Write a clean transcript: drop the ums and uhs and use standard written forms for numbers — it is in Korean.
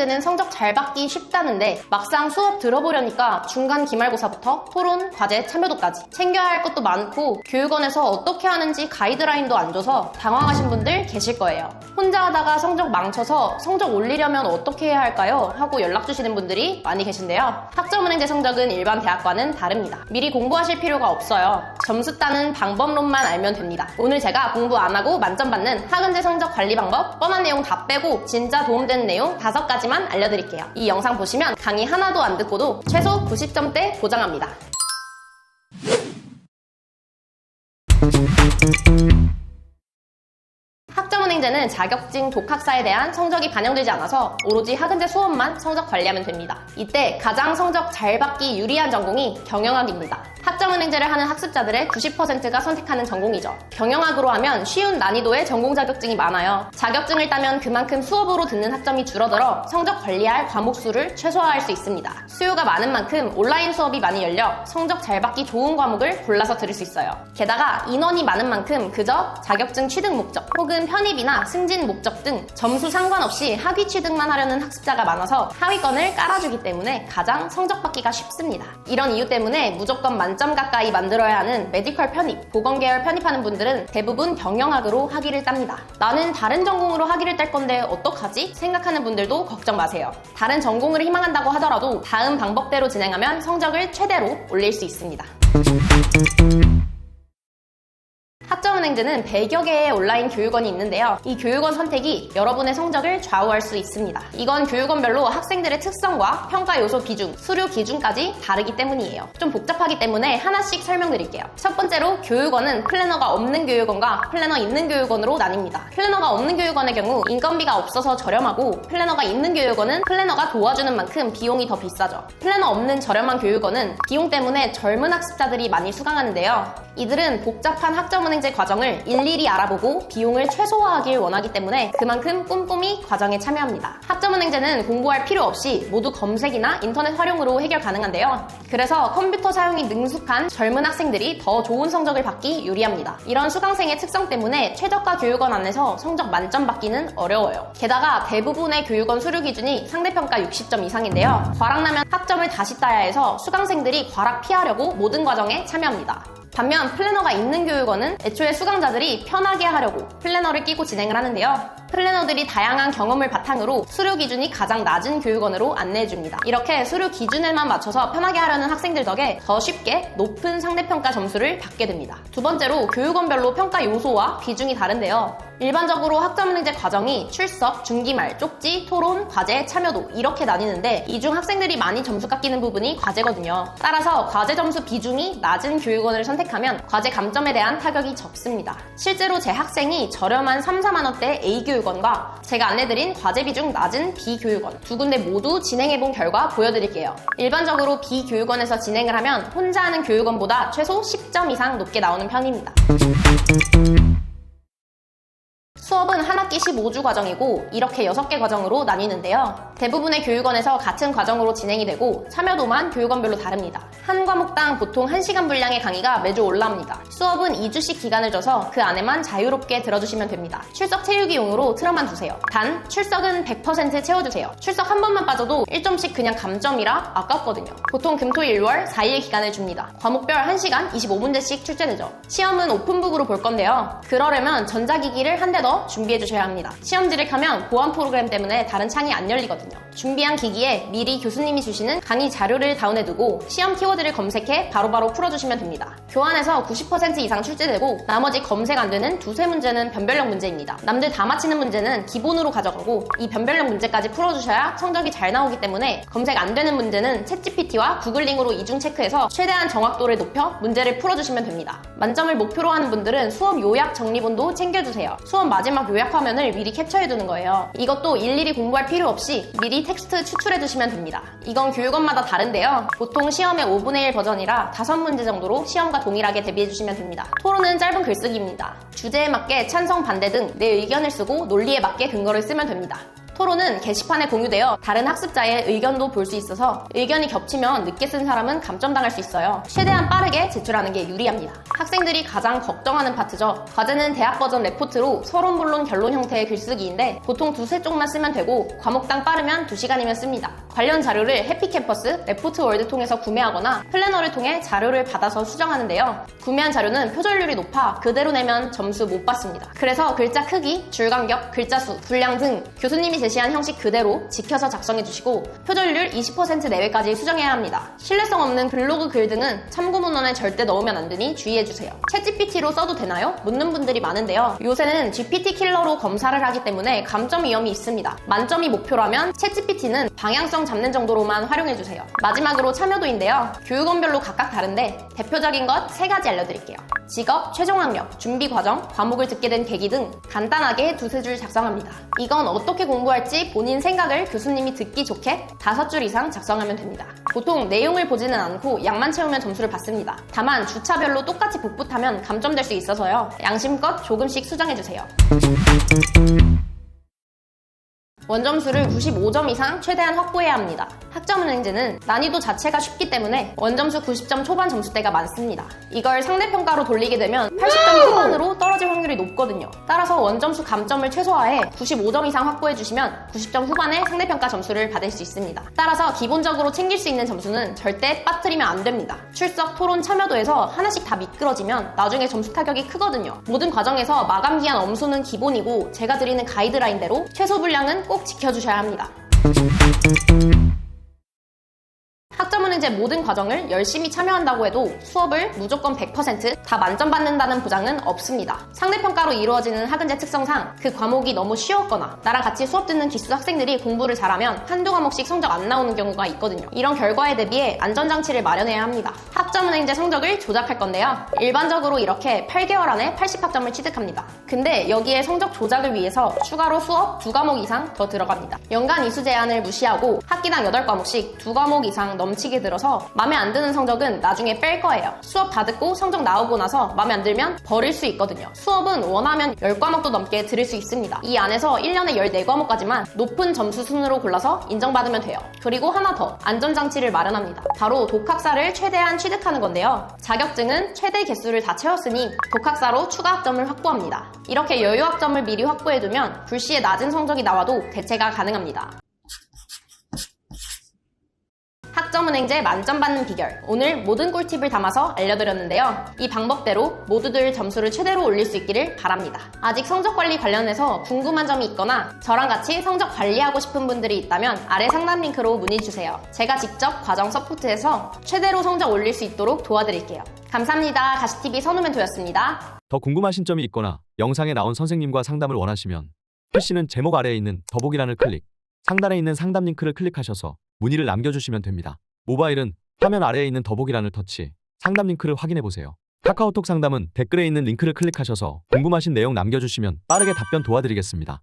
문제는 성적 잘 받기 쉽다는데 막상 수업 들어보려니까 중간 기말고사부터 토론, 과제, 참여도까지 챙겨야 할 것도 많고 교육원에서 어떻게 하는지 가이드라인도 안 줘서 당황하신 분들 계실 거예요. 혼자 하다가 성적 망쳐서 성적 올리려면 어떻게 해야 할까요? 하고 연락 주시는 분들이 많이 계신데요. 학점은행제 성적은 일반 대학과는 다릅니다. 미리 공부하실 필요가 없어요. 점수 따는 방법론만 알면 됩니다. 오늘 제가 공부 안 하고 만점 받는 학은제 성적 관리 방법, 뻔한 내용 다 빼고 진짜 도움되는 내용 5가지만 알려드릴게요. 이 영상 보시면 강의 하나도 안 듣고도 최소 90점대 보장합니다. 학점은행제는 자격증, 독학사에 대한 성적이 반영되지 않아서 오로지 학은제 수업만 성적 관리하면 됩니다. 이때 가장 성적 잘 받기 유리한 전공이 경영학입니다. 학점은행제를 하는 학습자들의 90%가 선택하는 전공이죠. 경영학으로 하면 쉬운 난이도의 전공 자격증이 많아요. 자격증을 따면 그만큼 수업으로 듣는 학점이 줄어들어 성적 관리할 과목 수를 최소화할 수 있습니다. 수요가 많은 만큼 온라인 수업이 많이 열려 성적 잘 받기 좋은 과목을 골라서 들을 수 있어요. 게다가 인원이 많은 만큼 그저 자격증 취득 목적 혹은 편입이나 승진 목적 등 점수 상관없이 학위 취득만 하려는 학습자가 많아서 하위권을 깔아주기 때문에 가장 성적 받기가 쉽습니다. 이런 이유 때문에 무조건 만점 가까이 만들어야 하는 메디컬 편입, 보건계열 편입하는 분들은 대부분 경영학으로 학위를 땁니다. 나는 다른 전공으로 학위를 딸 건데 어떡하지? 생각하는 분들도 걱정 마세요. 다른 전공을 희망한다고 하더라도 다음 방법대로 진행하면 성적을 최대로 올릴 수 있습니다. 학점은행제는 100여 개의 온라인 교육원이 있는데요. 이 교육원 선택이 여러분의 성적을 좌우할 수 있습니다. 이건 교육원별로 학생들의 특성과 평가 요소 비중, 수료 기준까지 다르기 때문이에요. 좀 복잡하기 때문에 하나씩 설명드릴게요. 첫 번째로 교육원은 플래너가 없는 교육원과 플래너 있는 교육원으로 나뉩니다. 플래너가 없는 교육원의 경우 인건비가 없어서 저렴하고 플래너가 있는 교육원은 플래너가 도와주는 만큼 비용이 더 비싸죠. 플래너 없는 저렴한 교육원은 비용 때문에 젊은 학습자들이 많이 수강하는데요. 이들은 복잡한 학점은행제 과정을 일일이 알아보고 비용을 최소화하길 원하기 때문에 그만큼 꼼꼼히 과정에 참여합니다. 학점은행제는 공부할 필요 없이 모두 검색이나 인터넷 활용으로 해결 가능한데요. 그래서 컴퓨터 사용이 능숙한 젊은 학생들이 더 좋은 성적을 받기 유리합니다. 이런 수강생의 특성 때문에 최저가 교육원 안에서 성적 만점 받기는 어려워요. 게다가 대부분의 교육원 수료 기준이 상대평가 60점 이상인데요. 과락나면 학점을 다시 따야 해서 수강생들이 과락 피하려고 모든 과정에 참여합니다. 반면 플래너가 있는 교육원은 애초에 수강자들이 편하게 하려고 플래너를 끼고 진행을 하는데요. 플래너들이 다양한 경험을 바탕으로 수료 기준이 가장 낮은 교육원으로 안내해줍니다. 이렇게 수료 기준에만 맞춰서 편하게 하려는 학생들 덕에 더 쉽게 높은 상대평가 점수를 받게 됩니다. 두 번째로 교육원별로 평가 요소와 비중이 다른데요. 일반적으로 학점은행제 과정이 출석, 중기말, 쪽지, 토론, 과제, 참여도 이렇게 나뉘는데 이 중 학생들이 많이 점수 깎이는 부분이 과제거든요. 따라서 과제 점수 비중이 낮은 교육원을 선택하면 과제 감점에 대한 타격이 적습니다. 실제로 제 학생이 저렴한 3, 4만 원대 A 교육원과 제가 안내드린 과제 비중 낮은 B 교육원 두 군데 모두 진행해본 결과 보여드릴게요. 일반적으로 B 교육원에서 진행을 하면 혼자 하는 교육원보다 최소 10점 이상 높게 나오는 편입니다. 수업은 한 학기 15주 과정이고 이렇게 6개 과정으로 나뉘는데요. 대부분의 교육원에서 같은 과정으로 진행이 되고 참여도만 교육원별로 다릅니다. 한 과목당 보통 1시간 분량의 강의가 매주 올라옵니다. 수업은 2주씩 기간을 줘서 그 안에만 자유롭게 들어주시면 됩니다. 출석 채우기용으로 틀어만 두세요. 단 출석은 100% 채워주세요. 출석 한 번만 빠져도 1점씩 그냥 감점이라 아깝거든요. 보통 금토일월 4일 기간을 줍니다. 과목별 1시간 25분제씩 출제되죠. 시험은 오픈북으로 볼 건데요. 그러려면 전자기기를 한 대 더 준비해 주셔야 합니다. 시험지를 켜면 보안 프로그램 때문에 다른 창이 안 열리거든요. 준비한 기기에 미리 교수님이 주시는 강의 자료를 다운해 두고 시험 키워드를 검색해 바로바로 풀어주시면 됩니다. 교환에서 90% 이상 출제되고 나머지 검색 안 되는 두세 문제는 변별력 문제입니다. 남들 다 맞히는 문제는 기본으로 가져가고 이 변별력 문제까지 풀어주셔야 성적이 잘 나오기 때문에 검색 안 되는 문제는 챗GPT와 구글링으로 이중 체크해서 최대한 정확도를 높여 문제를 풀어주시면 됩니다. 만점을 목표로 하는 분들은 수업 요약 정리본도 챙겨주세요. 수업 마지막 요약 화면을 미리 캡처해두는 거예요. 이것도 일일이 공부할 필요 없이 미리 텍스트 추출해두시면 됩니다. 이건 교육원마다 다른데요. 보통 시험의 5분의 1 버전이라 5문제 정도로 시험과 동일하게 대비해주시면 됩니다. 토론은 짧은 글쓰기입니다. 주제에 맞게 찬성, 반대 등 내 의견을 쓰고 논리에 맞게 근거를 쓰면 됩니다. 토론은 게시판에 공유되어 다른 학습자의 의견도 볼 수 있어서 의견이 겹치면 늦게 쓴 사람은 감점당할 수 있어요. 최대한 빠르게 제출하는 게 유리합니다. 학생들이 가장 걱정하는 파트죠. 과제는 대학 버전 레포트로 서론, 본론, 결론 형태의 글쓰기인데 보통 두세 쪽만 쓰면 되고 과목당 빠르면 2시간이면 씁니다. 관련 자료를 해피캠퍼스, 레포트월드 통해서 구매하거나 플래너를 통해 자료를 받아서 수정하는데요. 구매한 자료는 표절률이 높아 그대로 내면 점수 못 받습니다. 그래서 글자 크기, 줄 간격, 글자 수, 분량 등 교수님이 제시한 형식 그대로 지켜서 작성해주시고 표절률 20% 내외까지 수정해야 합니다. 신뢰성 없는 블로그 글 등은 참고 문헌에 절대 넣으면 안 되니 주의해주세요. 챗GPT로 써도 되나요? 묻는 분들이 많은데요. 요새는 GPT 킬러로 검사를 하기 때문에 감점 위험이 있습니다. 만점이 목표라면 챗GPT는 방향성 잡는 정도로만 활용해주세요. 마지막으로 참여도인데요. 교육원별로 각각 다른데 대표적인 것 3가지 알려드릴게요. 직업, 최종 학력, 준비 과정, 과목을 듣게 된 계기 등 간단하게 2-3줄 작성합니다. 이건 어떻게 공부할지 본인 생각을 교수님이 듣기 좋게 5줄 이상 작성하면 됩니다. 보통 내용을 보지는 않고 양만 채우면 점수를 받습니다. 다만 주차별로 똑같이 복붙하면 감점될 수 있어서요. 양심껏 조금씩 수정해주세요. 원점수를 95점 이상 최대한 확보해야 합니다. 학점은행제는 난이도 자체가 쉽기 때문에 원점수 90점 초반 점수대가 많습니다. 이걸 상대평가로 돌리게 되면 80점 후반으로 떨어질 확률이 높거든요. 따라서 원점수 감점을 최소화해 95점 이상 확보해주시면 90점 후반에 상대평가 점수를 받을 수 있습니다. 따라서 기본적으로 챙길 수 있는 점수는 절대 빠뜨리면 안 됩니다. 출석, 토론, 참여도에서 하나씩 다 미끄러지면 나중에 점수 타격이 크거든요. 모든 과정에서 마감기한 엄수는 기본이고 제가 드리는 가이드라인대로 최소 분량은 꼭 지켜주셔야 합니다. 학점은행제 모든 과정을 열심히 참여한다고 해도 수업을 무조건 100% 다 만점 받는다는 보장은 없습니다. 상대평가로 이루어지는 학은제 특성상 그 과목이 너무 쉬웠거나 나랑 같이 수업 듣는 기수 학생들이 공부를 잘하면 한두 과목씩 성적 안 나오는 경우가 있거든요. 이런 결과에 대비해 안전장치를 마련해야 합니다. 학점은행제 성적을 조작할 건데요. 일반적으로 이렇게 8개월 안에 80학점을 취득합니다. 근데 여기에 성적 조작을 위해서 추가로 수업 2과목 이상 더 들어갑니다. 연간 이수 제한을 무시하고 학기당 8과목씩 2과목 이상 넘치게 들어서 마음에 안 드는 성적은 나중에 뺄 거예요. 수업 다 듣고 성적 나오고 나서 마음에 안 들면 버릴 수 있거든요. 수업은 원하면 10과목도 넘게 들을 수 있습니다. 이 안에서 1년에 14과목까지만 높은 점수 순으로 골라서 인정받으면 돼요. 그리고 하나 더 안전장치를 마련합니다. 바로 독학사를 최대한 취득하는 건데요. 자격증은 최대 개수를 다 채웠으니 독학사로 추가 학점을 확보합니다. 이렇게 여유 학점을 미리 확보해두면 불시에 낮은 성적이 나와도 대체가 가능합니다. 학점은행제 만점 받는 비결, 오늘 모든 꿀팁을 담아서 알려드렸는데요. 이 방법대로 모두들 점수를 최대로 올릴 수 있기를 바랍니다. 아직 성적 관리 관련해서 궁금한 점이 있거나 저랑 같이 성적 관리하고 싶은 분들이 있다면 아래 상담 링크로 문의주세요. 제가 직접 과정 서포트해서 최대로 성적 올릴 수 있도록 도와드릴게요. 감사합니다. 가시TV 선우멘토였습니다. 더 궁금하신 점이 있거나 영상에 나온 선생님과 상담을 원하시면 PC는 제목 아래에 있는 더보기란을 클릭, 상단에 있는 상담 링크를 클릭하셔서 문의를 남겨주시면 됩니다. 모바일은 화면 아래에 있는 더보기란을 터치, 상담 링크를 확인해보세요. 카카오톡 상담은 댓글에 있는 링크를 클릭하셔서 궁금하신 내용 남겨주시면 빠르게 답변 도와드리겠습니다.